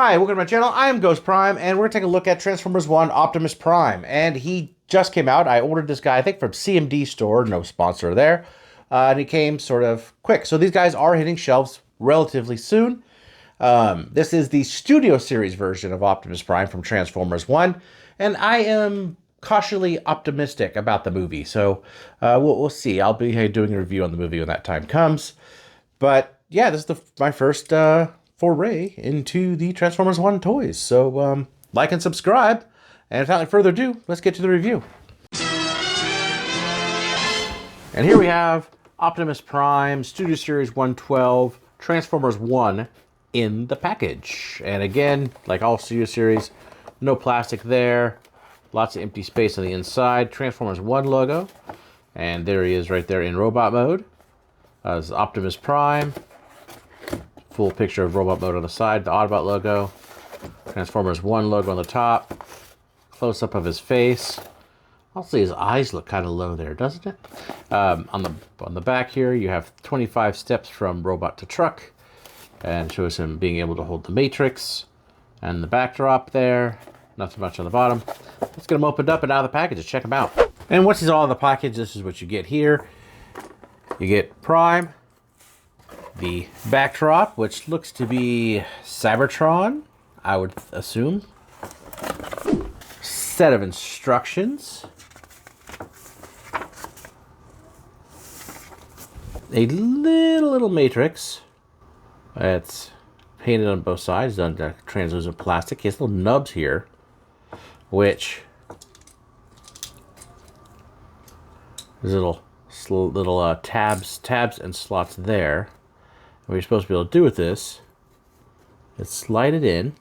Hi, welcome to my channel. I am Ghost Prime, and we're taking a look at Transformers 1 Optimus Prime. And he just came out. I ordered this guy, I think, from CMD Store. No sponsor there. And he came sort of quick. So these guys are hitting shelves relatively soon. This is the Studio Series version of Optimus Prime from Transformers 1. And I am cautiously optimistic about the movie. So we'll see. I'll be doing a review on the movie when that time comes. But yeah, this is my first foray into the Transformers 1 toys. So like and subscribe. And without any further ado, let's get to the review. And here we have Optimus Prime, Studio Series 112, Transformers 1 in the package. And again, like all Studio Series, no plastic there. Lots of empty space on the inside. Transformers 1 logo. And there he is right there in robot mode. This is Optimus Prime. Full picture of robot mode on the side. The Autobot logo. Transformers 1 logo on the top. Close-up of his face. Also, his eyes look kind of low there, doesn't it? On the back here, you have 25 steps from robot to truck. And shows him being able to hold the Matrix. And the backdrop there. Not so much on the bottom. Let's get them opened up and out of the package. Let's check them out. And once he's all in the package, this is what you get here. You get Prime, the backdrop, which looks to be Cybertron, I would assume. Set of instructions. A little Matrix. It's painted on both sides, done to translucent plastic. He has little nubs here, which there's little tabs and slots there. What you're supposed to be able to do with this is slide it in.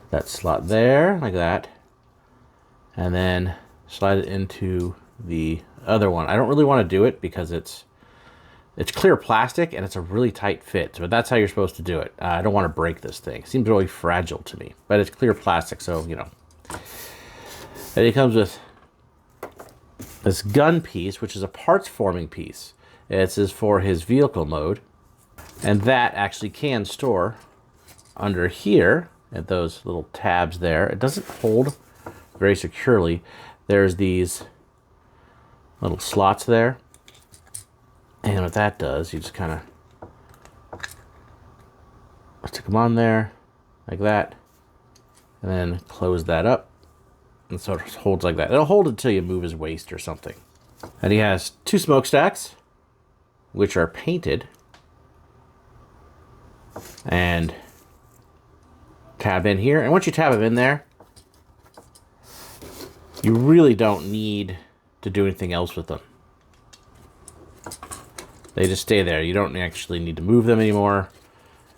That slot there, like that. And then slide it into the other one. I don't really want to do it because it's clear plastic and it's a really tight fit. But that's how you're supposed to do it. I don't want to break this thing. It seems really fragile to me. But it's clear plastic, so, you know. And it comes with this gun piece, which is a parts forming piece. This is for his vehicle mode. And that actually can store under here at those little tabs there. It doesn't hold very securely. There's these little slots there. And what that does, you just kind of stick them on there like that. And then close that up. And so it holds like that. It'll hold until you move his waist or something. And he has two smokestacks, which are painted. And tab in here. And once you tab them in there, you really don't need to do anything else with them. They just stay there. You don't actually need to move them anymore.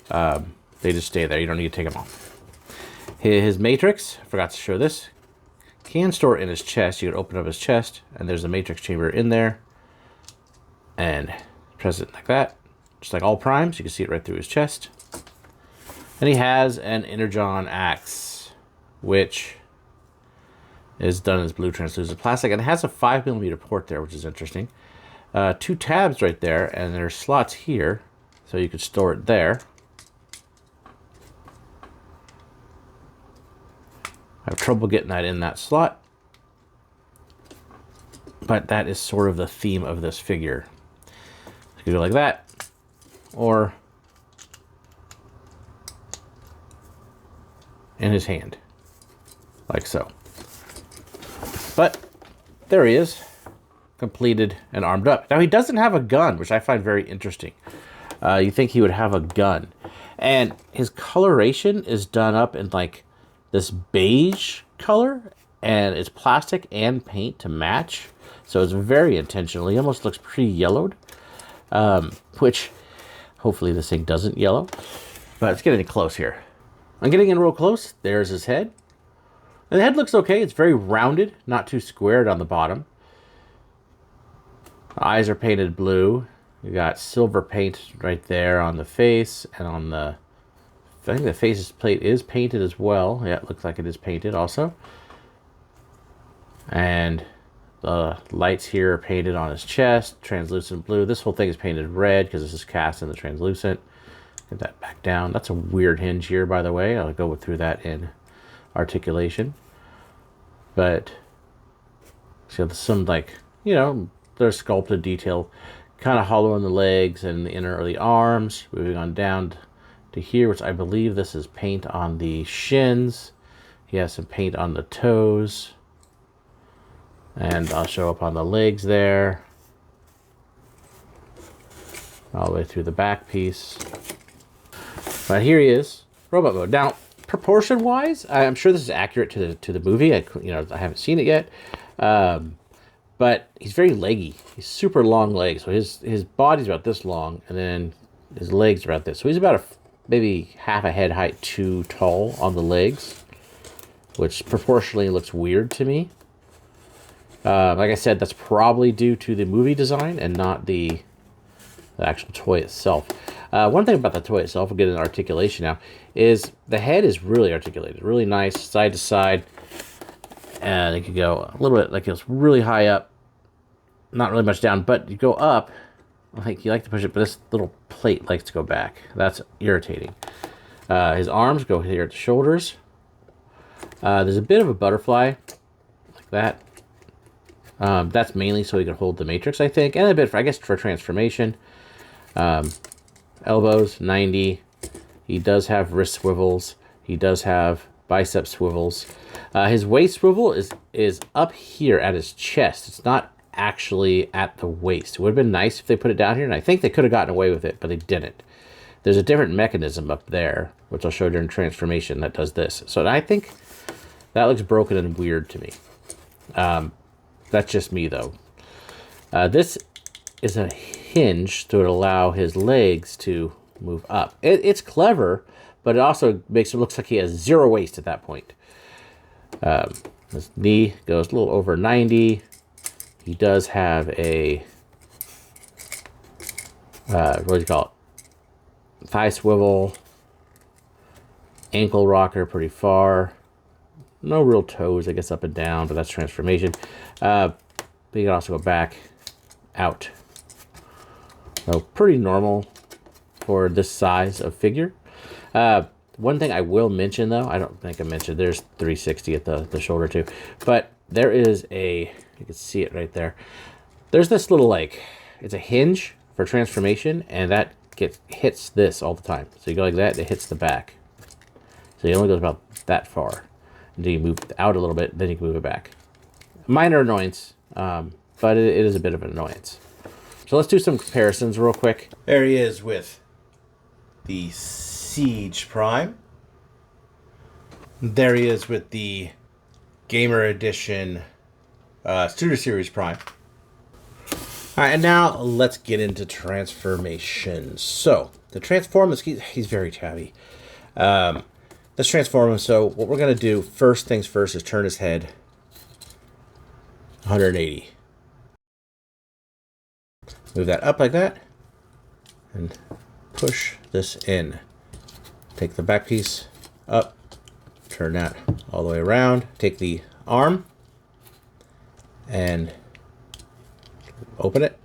They just stay there. You don't need to take them off. His Matrix, I forgot to show this, can store in his chest. You can open up his chest, and there's a Matrix chamber in there. And press it like that. Just like all Primes, you can see it right through his chest. And he has an Energon axe, which is done in this blue translucent plastic. And it has a 5mm port there, which is interesting. Two tabs right there, and there's slots here, so you could store it there. I have trouble getting that in that slot, but that is sort of the theme of this figure. You can do it like that, or in his hand, like so. But there he is, completed and armed up. Now he doesn't have a gun, which I find very interesting. You think he would have a gun, and his coloration is done up in like this beige color, and it's plastic and paint to match, so it's very intentional. He almost looks pretty yellowed, which hopefully this thing doesn't yellow, but let's get in close here. I'm getting in real close. There's his head, and the head looks okay. It's very rounded, not too squared on the bottom. The eyes are painted blue. You got silver paint right there on the face, and on the, I think the face's plate is painted as well. Yeah, it looks like it is painted also. And the lights here are painted on his chest, translucent blue. This whole thing is painted red because this is cast in the translucent. Get that back down. That's a weird hinge here, by the way. I'll go through that in articulation. But so there's some, like, you know, there's sculpted detail, kind of hollow in the legs and the inner of the arms. Moving on down to here, which I believe this is paint on the shins. He has some paint on the toes. And I'll show up on the legs there. All the way through the back piece. But here he is, robot mode. Now, proportion-wise, I'm sure this is accurate to the movie. I haven't seen it yet, but he's very leggy. He's super long legs. So his body's about this long, and then his legs are about this. So he's about maybe half a head height too tall on the legs, which proportionally looks weird to me. Like I said, that's probably due to the movie design and not the actual toy itself. One thing about the toy itself, we'll get into articulation now, is the head is really articulated, really nice, side to side, and it could go a little bit, like it's really high up, not really much down, but you go up, like you like to push it, but this little plate likes to go back. That's irritating. His arms go here at the shoulders. There's a bit of a butterfly, like that. That's mainly so he can hold the matrix, I think, and a bit, I guess, for transformation. Elbows, 90. He does have wrist swivels. He does have bicep swivels. His waist swivel is up here at his chest. It's not actually at the waist. It would have been nice if they put it down here, and I think they could have gotten away with it, but they didn't. There's a different mechanism up there, which I'll show during transformation, that does this. So I think that looks broken and weird to me. That's just me, though. This is a hinge to allow his legs to move up. It's clever, but it also makes it look like he has zero waist at that point. His knee goes a little over 90. He does have a, what do you call it? Thigh swivel, ankle rocker pretty far. No real toes, I guess, up and down, but that's transformation. But you can also go back, out. So pretty normal for this size of figure. One thing I will mention, though, I don't think I mentioned, there's 360 at the shoulder too, but there is a, you can see it right there. There's this little, like, it's a hinge for transformation, and that hits this all the time. So you go like that, and it hits the back. So it only goes about that far. Until you move out a little bit, then you can move it back. Minor annoyance, but it is a bit of an annoyance. So let's do some comparisons real quick. There he is with the Siege Prime. There he is with the Gamer Edition Studio Series Prime. Alright, and now let's get into transformation. So, to transform this, he's very tabby. Let's transform him. So, what we're going to do, first things first, is turn his head 180. Move that up like that, and push this in. Take the back piece up, turn that all the way around. Take the arm and open it.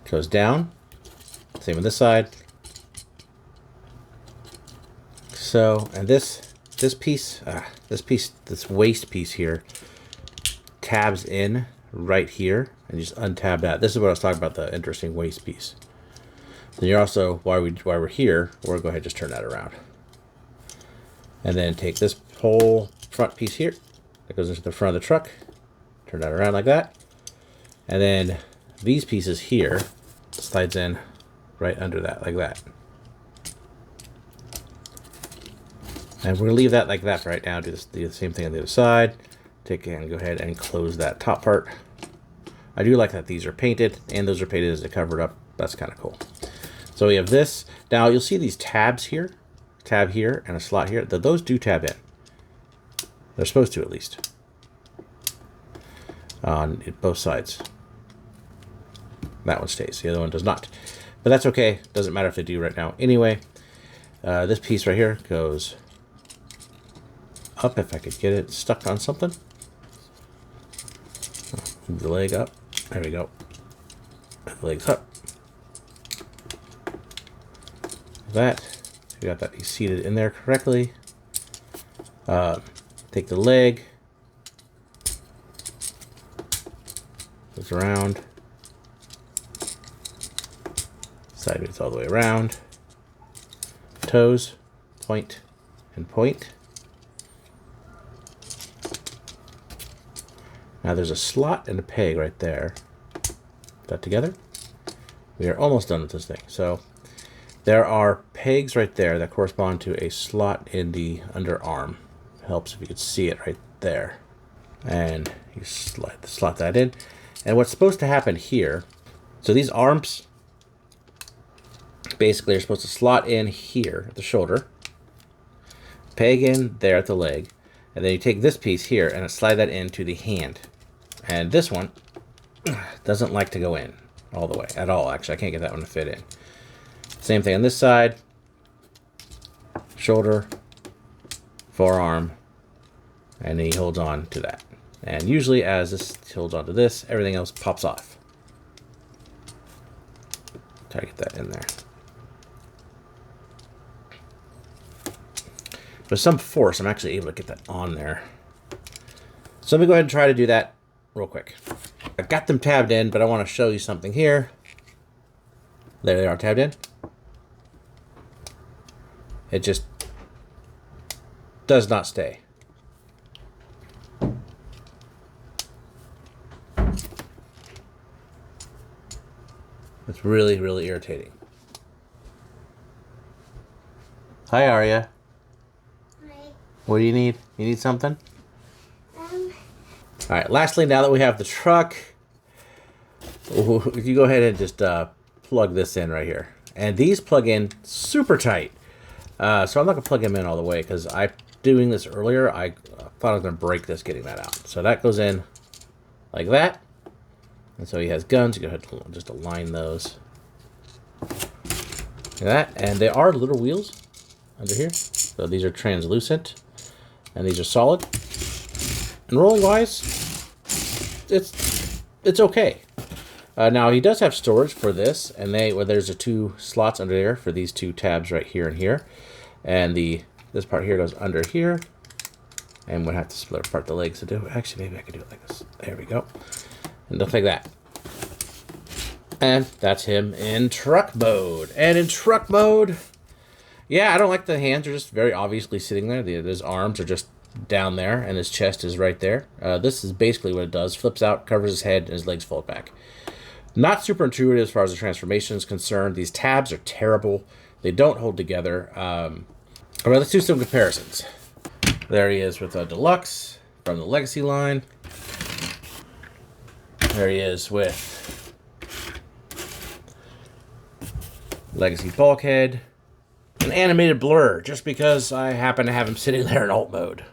Goes down. Same on this side. So, and this waist piece here tabs in right here, and you just untab that. This is what I was talking about, the interesting waist piece. Then you're also, while we're here, we'll go ahead and just turn that around. And then take this whole front piece here that goes into the front of the truck, turn that around like that. And then these pieces here slides in right under that, like that. And we're gonna leave that like that for right now. Do the same thing on the other side. Take and go ahead and close that top part. I do like that these are painted, and those are painted as a covered up. That's kind of cool. So we have this. Now you'll see these tabs here, tab here, and a slot here. Those do tab in. They're supposed to, at least, on both sides. That one stays. The other one does not. But that's okay. Doesn't matter if they do right now. Anyway, this piece right here goes up, if I could get it stuck on something. Move the leg up. There we go. The leg's up. that. So we got that seated in there correctly. Take the leg. Goes around. Sideways all the way around. Toes, point and point. Now there's a slot and a peg right there. Put that together. We are almost done with this thing. So there are pegs right there that correspond to a slot in the underarm. Helps if you could see it right there. And you slot that in. And what's supposed to happen here, so these arms basically are supposed to slot in here at the shoulder, peg in there at the leg, and then you take this piece here and slide that into the hand. And this one doesn't like to go in all the way at all. Actually, I can't get that one to fit in. Same thing on this side. Shoulder, forearm, and he holds on to that. And usually as this holds on to this, everything else pops off. Try to get that in there. With some force, I'm actually able to get that on there. So let me go ahead and try to do that real quick. I got them tabbed in, but I want to show you something here. There they are, tabbed in. It just does not stay. It's really, really irritating. Hi, Arya. Hi. What do you need? You need something? All right, lastly, now that we have the truck, you go ahead and just plug this in right here. And these plug in super tight. So I'm not going to plug them in all the way because doing this earlier, I thought I was going to break this getting that out. So that goes in like that. And so he has guns. You go ahead and just align those. Like that. And they are little wheels under here. So these are translucent. And these are solid. And rolling wise, it's okay. Now he does have storage for this, and there's the two slots under there for these two tabs right here and here, and this part here goes under here, and we'll have to split apart the legs to do it. Actually, maybe I could do it like this. There we go, and just like that. And that's him in truck mode. And in truck mode, yeah, I don't like the hands are just very obviously sitting there. His arms are just down there, and his chest is right there. This is basically what it does. Flips out, covers his head, and his legs fold back. Not super intuitive as far as the transformation is concerned. These tabs are terrible. They don't hold together. All right, let's do some comparisons. There he is with a Deluxe from the Legacy line. There he is with Legacy Bulkhead. An animated blur, just because I happen to have him sitting there in alt mode.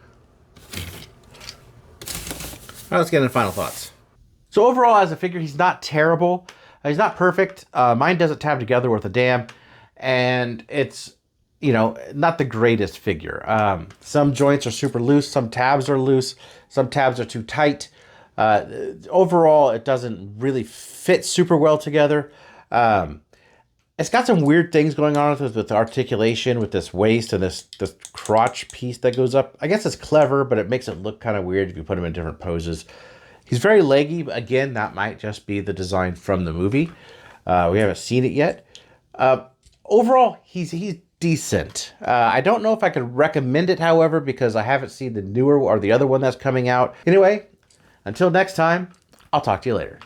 All right, let's get into final thoughts. So overall, as a figure, he's not terrible. He's not perfect. Mine doesn't tab together worth a damn. And it's, not the greatest figure. Some joints are super loose. Some tabs are loose. Some tabs are too tight. Overall, it doesn't really fit super well together. It's got some weird things going on with articulation, with this waist and this crotch piece that goes up. I guess it's clever, but it makes it look kind of weird if you put him in different poses. He's very leggy, but again, that might just be the design from the movie. We haven't seen it yet. Overall, he's decent. I don't know if I could recommend it, however, because I haven't seen the newer or the other one that's coming out. Anyway, until next time, I'll talk to you later.